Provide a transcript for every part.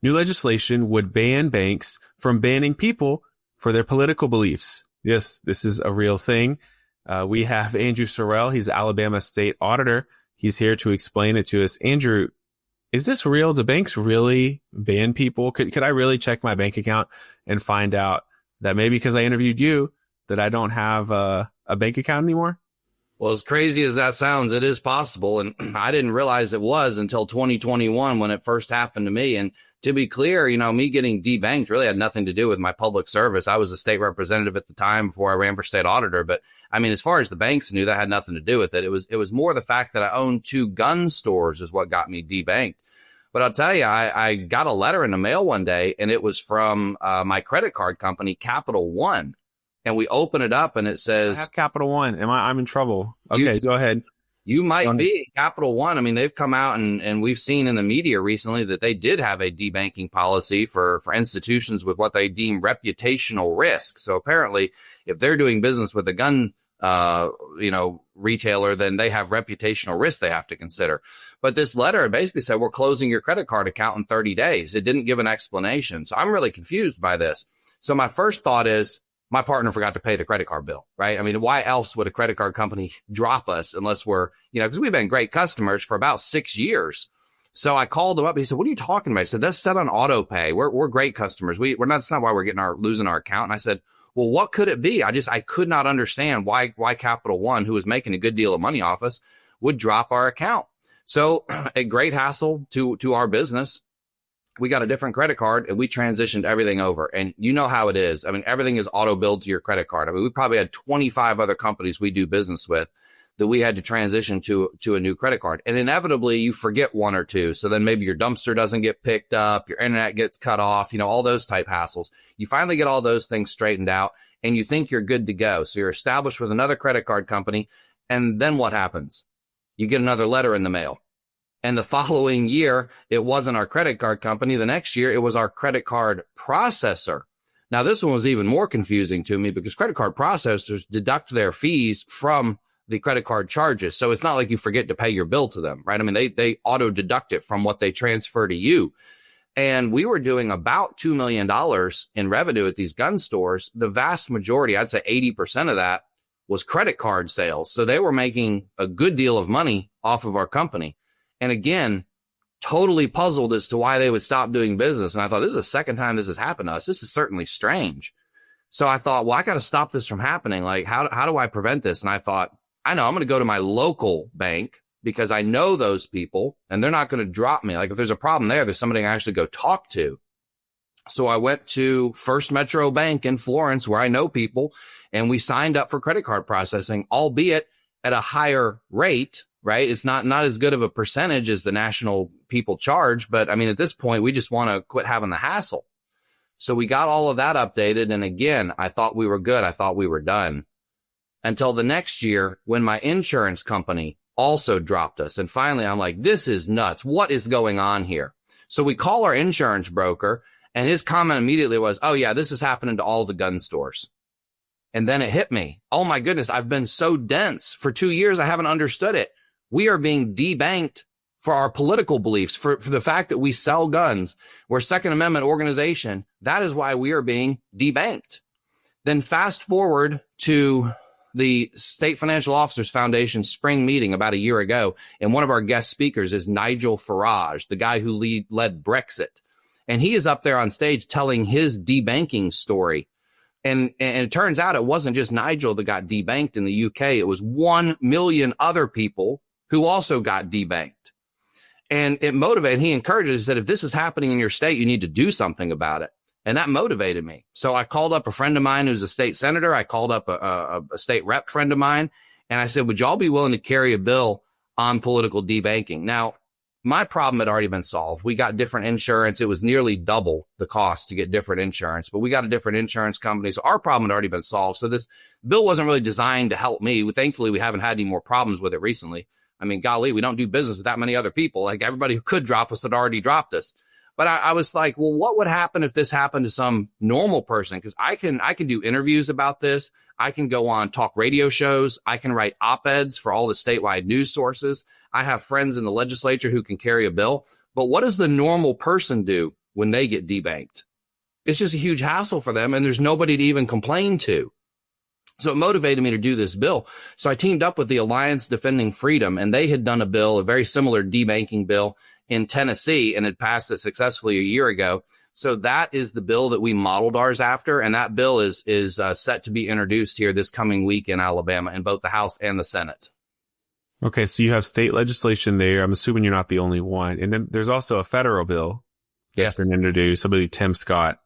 new legislation would ban banks from banning people for their political beliefs. Yes, this is a real thing. We have Andrew Sorell. He's the Alabama State Auditor. He's here to explain it to us. Andrew, is this real? Do banks really ban people? Could I really check my bank account and find out that maybe because I interviewed you that I don't have a bank account anymore? Well, as crazy as that sounds, it is possible. And I didn't realize it was until 2021 when it first happened to me. And to be clear, me getting debanked really had nothing to do with my public service. I was a state representative at the time before I ran for state auditor. But as far as the banks knew, that had nothing to do with it. It was more the fact that I owned 2 gun stores is what got me debanked. But I'll tell you, I got a letter in the mail one day, and it was from my credit card company, Capital One. And we open it up and it says, I have Capital One. I'm in trouble. Okay, go ahead. You might be. Capital One. They've come out and we've seen in the media recently that they did have a debanking policy for institutions with what they deem reputational risk. So apparently, if they're doing business with a gun, retailer, then they have reputational risk they have to consider. But this letter basically said, we're closing your credit card account in 30 days. It didn't give an explanation. So I'm really confused by this. So my first thought is, my partner forgot to pay the credit card bill, right? Why else would a credit card company drop us unless we're, because we've been great customers for about 6 years. So I called him up. He said, what are you talking about? I said, that's set on auto pay. We're great customers. That's not why we're losing our account. And I said, well, what could it be? I could not understand why Capital One, who was making a good deal of money off us, would drop our account. So a great hassle to our business. We got a different credit card and we transitioned everything over. And you know how it is. Everything is auto billed to your credit card. We probably had 25 other companies we do business with that we had to transition to a new credit card. And inevitably you forget one or two. So then maybe your dumpster doesn't get picked up, your internet gets cut off, all those type hassles. You finally get all those things straightened out and you think you're good to go. So you're established with another credit card company. And then what happens? You get another letter in the mail. And the following year, it wasn't our credit card company. The next year, it was our credit card processor. Now, this one was even more confusing to me because credit card processors deduct their fees from the credit card charges. So it's not like you forget to pay your bill to them, right? They auto deduct it from what they transfer to you. And we were doing about $2 million in revenue at these gun stores. The vast majority, I'd say 80% of that was credit card sales. So they were making a good deal of money off of our company. And again, totally puzzled as to why they would stop doing business. And I thought, this is the second time this has happened to us. This is certainly strange. So I thought, well, I got to stop this from happening. Like, how do I prevent this? And I thought, I know I'm going to go to my local bank because I know those people and they're not going to drop me. Like if there's a problem there's somebody I can actually go talk to. So I went to First Metro Bank in Florence where I know people and we signed up for credit card processing, albeit at a higher rate. Right. It's not as good of a percentage as the national people charge. But at this point, we just want to quit having the hassle. So we got all of that updated. And again, I thought we were good. I thought we were done until the next year when my insurance company also dropped us. And finally, I'm like, this is nuts. What is going on here? So we call our insurance broker and his comment immediately was, oh, yeah, this is happening to all the gun stores. And then it hit me. Oh, my goodness. I've been so dense for 2 years. I haven't understood it. We are being debanked for our political beliefs, for the fact that we sell guns. We're a Second Amendment organization. That is why we are being debanked. Then fast forward to the State Financial Officers Foundation spring meeting about a year ago. And one of our guest speakers is Nigel Farage, the guy who led Brexit. And he is up there on stage telling his debanking story. And it turns out it wasn't just Nigel that got debanked in the UK. It was 1 million other people who also got debanked. And it motivated, he encourages, he said, if this is happening in your state, you need to do something about it. And that motivated me. So I called up a friend of mine who's a state senator. I called up a state rep friend of mine. And I said, would y'all be willing to carry a bill on political debanking? Now, my problem had already been solved. We got different insurance. It was nearly double the cost to get different insurance, but we got a different insurance company. So our problem had already been solved. So this bill wasn't really designed to help me. Thankfully, we haven't had any more problems with it recently. Golly, we don't do business with that many other people. Like everybody who could drop us had already dropped us. But I was like, well, what would happen if this happened to some normal person? Because I can do interviews about this. I can go on talk radio shows. I can write op-eds for all the statewide news sources. I have friends in the legislature who can carry a bill. But what does the normal person do when they get debanked. It's just a huge hassle for them, and there's nobody to even complain to. So it motivated me to do this bill. So I teamed up with the Alliance Defending Freedom, and they had done a bill, a very similar debanking bill in Tennessee, and had passed it successfully a year ago. So that is the bill that we modeled ours after. And that bill is set to be introduced here this coming week in Alabama in both the House and the Senate. Okay. So you have state legislation there. I'm assuming you're not the only one. And then there's also a federal bill that's been introduced. I believe Tim Scott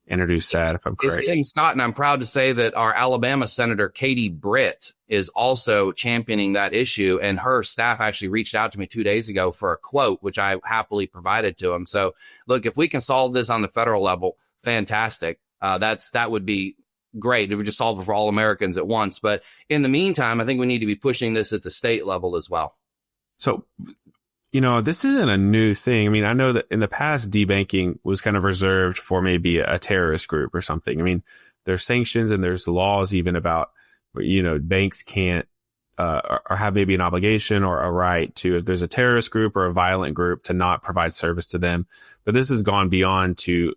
introduced that, if I'm correct. It's Tim Scott, and I'm proud to say that our Alabama Senator Katie Britt is also championing that issue, and her staff actually reached out to me 2 days ago for a quote, which I happily provided to them. So, look, if we can solve this on the federal level, fantastic. That would be great if we just solve it for all Americans at once. But in the meantime, I think we need to be pushing this at the state level as well. So, this isn't a new thing. I mean, I know that in the past, debanking was kind of reserved for maybe a terrorist group or something. I mean, there's sanctions and there's laws even about, banks can't, or have maybe an obligation or a right to, if there's a terrorist group or a violent group, to not provide service to them. But this has gone beyond to,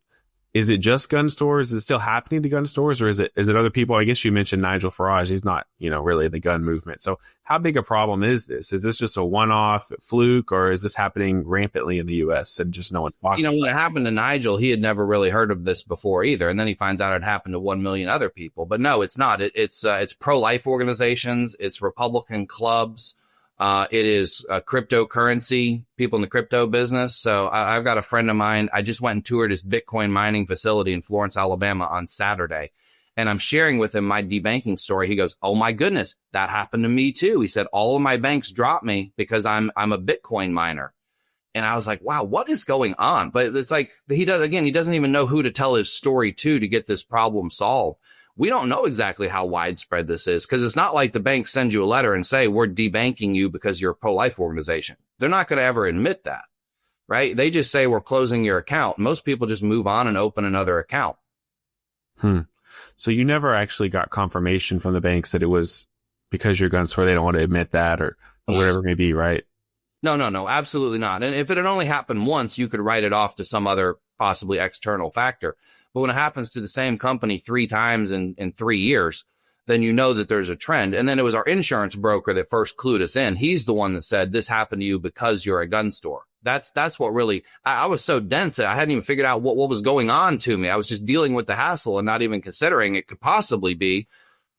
is it just gun stores? Is it still happening to gun stores, or is it other people? I guess you mentioned Nigel Farage. He's not, really in the gun movement. So how big a problem is this? Is this just a one-off fluke, or is this happening rampantly in the U.S. and just no one's talking? When it happened to Nigel, he had never really heard of this before either. And then he finds out it happened to 1 million other people. But no, it's not. It's pro-life organizations. It's Republican clubs. It is cryptocurrency, people in the crypto business. So I've got a friend of mine. I just went and toured his Bitcoin mining facility in Florence, Alabama on Saturday. And I'm sharing with him my debanking story. He goes, "Oh my goodness, that happened to me too." He said, "All of my banks dropped me because I'm a Bitcoin miner." And I was like, wow, what is going on? But it's like he doesn't even know who to tell his story to get this problem solved. We don't know exactly how widespread this is, because it's not like the banks send you a letter and say, "We're debanking you because you're a pro-life organization." They're not going to ever admit that, right? They just say, "We're closing your account." Most people just move on and open another account. So you never actually got confirmation from the banks that it was because you're a gun store. They don't want to admit that or whatever it may be, right? No, absolutely not. And if it had only happened once, you could write it off to some other possibly external factor. But when it happens to the same company 3 times in 3 years, then you know that there's a trend. And then it was our insurance broker that first clued us in. He's the one that said, "This happened to you because you're a gun store." That's what really, I was so dense that I hadn't even figured out what was going on to me. I was just dealing with the hassle and not even considering it could possibly be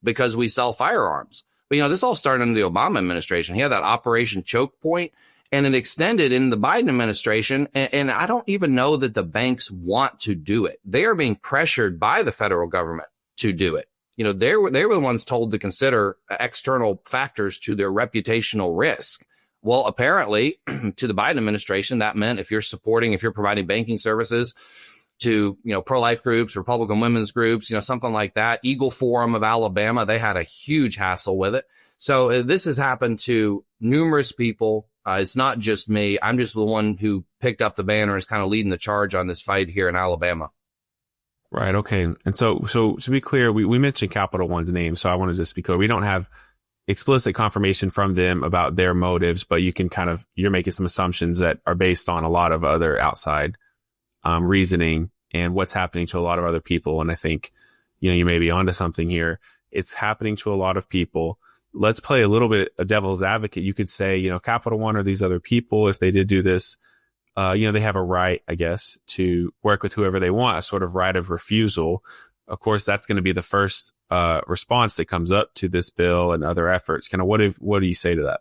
because we sell firearms. But, this all started under the Obama administration. He had that Operation Choke Point, and it extended in the Biden administration. And I don't even know that the banks want to do it. They are being pressured by the federal government to do it. They were the ones told to consider external factors to their reputational risk. Well, apparently to the Biden administration, that meant if you're providing banking services to, pro-life groups, Republican women's groups, something like that, Eagle Forum of Alabama, they had a huge hassle with it. So this has happened to numerous people. It's not just me. I'm just the one who picked up the banner and is kind of leading the charge on this fight here in Alabama. Right. Okay. And so to be clear, we mentioned Capital One's name. So I want to just be clear. We don't have explicit confirmation from them about their motives, but you're making some assumptions that are based on a lot of other outside reasoning and what's happening to a lot of other people. And I think, you may be onto something here. It's happening to a lot of people. Let's play a little bit of devil's advocate. You could say, Capital One or these other people, if they did do this, they have a right, I guess, to work with whoever they want, a sort of right of refusal. Of course, that's going to be the first response that comes up to this bill and other efforts. What do you say to that?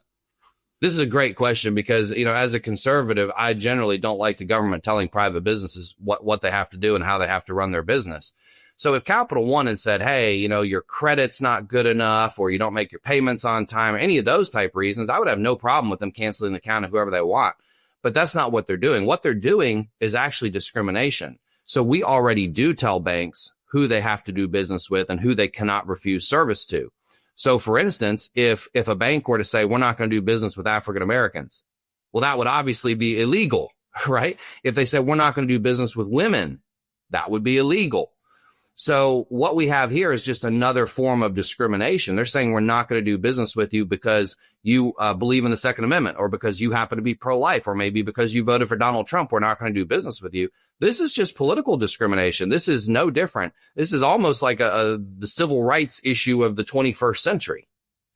This is a great question because, as a conservative, I generally don't like the government telling private businesses what they have to do and how they have to run their business. So if Capital One had said, "Hey, your credit's not good enough, or you don't make your payments on time," or any of those type reasons, I would have no problem with them canceling the account of whoever they want. But that's not what they're doing. What they're doing is actually discrimination. So we already do tell banks who they have to do business with and who they cannot refuse service to. So for instance, if a bank were to say, "We're not going to do business with African Americans," well, that would obviously be illegal, right? If they said, "We're not going to do business with women," that would be illegal. So what we have here is just another form of discrimination. They're saying we're not going to do business with you because you believe in the Second Amendment, or because you happen to be pro-life, or maybe because you voted for Donald Trump. We're not going to do business with you. This is just political discrimination. This is no different. This is almost like the civil rights issue of the 21st century.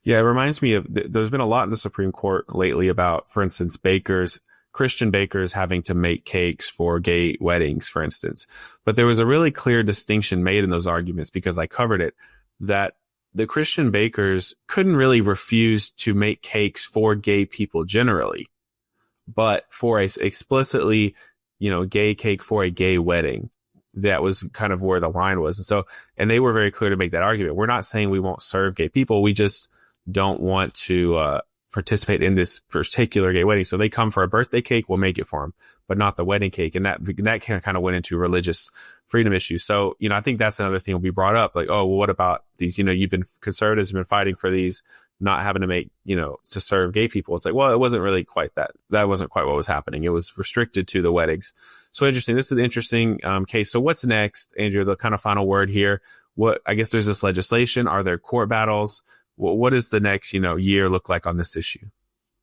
Yeah, it reminds me of, there's been a lot in the Supreme Court lately about, for instance, Christian bakers having to make cakes for gay weddings, for instance. But there was a really clear distinction made in those arguments, because I covered it, that the Christian bakers couldn't really refuse to make cakes for gay people generally, but for a explicitly, gay cake for a gay wedding, that was kind of where the line was. And they were very clear to make that argument. We're not saying we won't serve gay people. We just don't want to, participate in this particular gay wedding. So they come for a birthday cake, we'll make it for them, but not the wedding cake. And that kind of went into religious freedom issues. So, I think that's another thing will be brought up. Like, oh, well, what about these, conservatives have been fighting for these, not having to make, to serve gay people. It's like, well, it wasn't really quite that. That wasn't quite what was happening. It was restricted to the weddings. So interesting. This is an interesting case. So what's next, Andrew? The kind of final word here. I guess there's this legislation. Are there court battles? What does the next, year look like on this issue?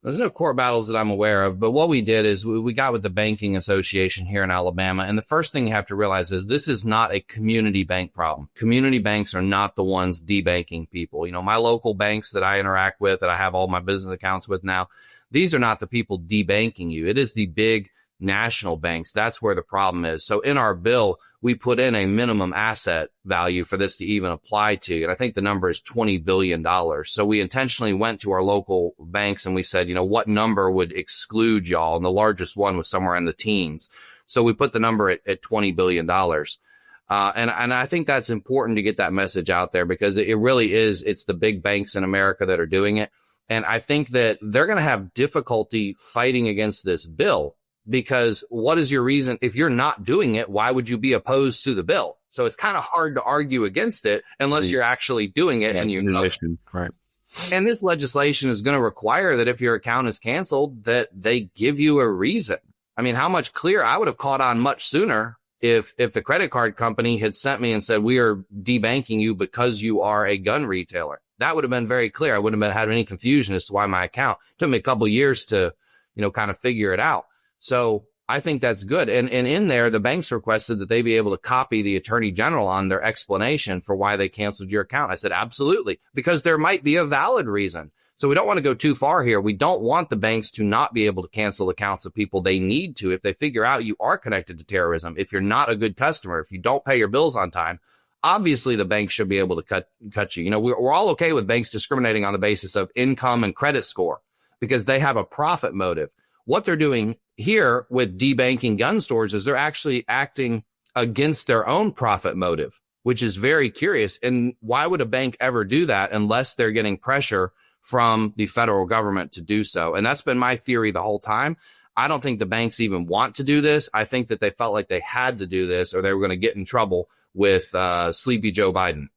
There's no court battles that I'm aware of, but what we did is we got with the Banking Association here in Alabama. And the first thing you have to realize is this is not a community bank problem. Community banks are not the ones debanking people. My local banks that I interact with, that I have all my business accounts with now, these are not the people debanking you. It is the big national banks. That's where the problem is. So in our bill, we put in a minimum asset value for this to even apply to. And I think the number is $20 billion. So we intentionally went to our local banks and we said, what number would exclude y'all? And the largest one was somewhere in the teens. So we put the number at $20 billion. And I think that's important to get that message out there, because it really is. It's the big banks in America that are doing it. And I think that they're going to have difficulty fighting against this bill. Because what is your reason? If you're not doing it, why would you be opposed to the bill? So it's kind of hard to argue against it unless you're actually doing it and you know it. Right. And this legislation is going to require that if your account is canceled, that they give you a reason. I mean, how much clearer? I would have caught on much sooner if the credit card company had sent me and said, we are debanking you because you are a gun retailer. That would have been very clear. I wouldn't have had any confusion as to why my account took me a couple of years to, kind of figure it out. So I think that's good. And in there, the banks requested that they be able to copy the attorney general on their explanation for why they canceled your account. I said, absolutely, because there might be a valid reason. So we don't want to go too far here. We don't want the banks to not be able to cancel accounts of people they need to. If they figure out you are connected to terrorism, if you're not a good customer, if you don't pay your bills on time, obviously the bank should be able to cut you. We're all okay with banks discriminating on the basis of income and credit score because they have a profit motive. What they're doing here with debanking gun stores is they're actually acting against their own profit motive, which is very curious. And why would a bank ever do that unless they're getting pressure from the federal government to do so? And that's been my theory the whole time. I don't think the banks even want to do this. I think that they felt like they had to do this or they were going to get in trouble with Sleepy Joe Biden.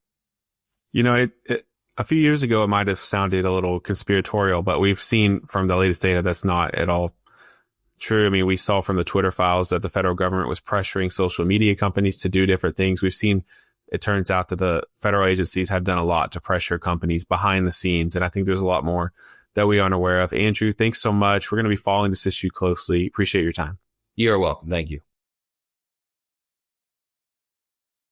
A few years ago, it might have sounded a little conspiratorial, but we've seen from the latest data that's not at all true. I mean, we saw from the Twitter files that the federal government was pressuring social media companies to do different things. We've seen, it turns out that the federal agencies have done a lot to pressure companies behind the scenes. And I think there's a lot more that we aren't aware of. Andrew, thanks so much. We're going to be following this issue closely. Appreciate your time. You're welcome. Thank you.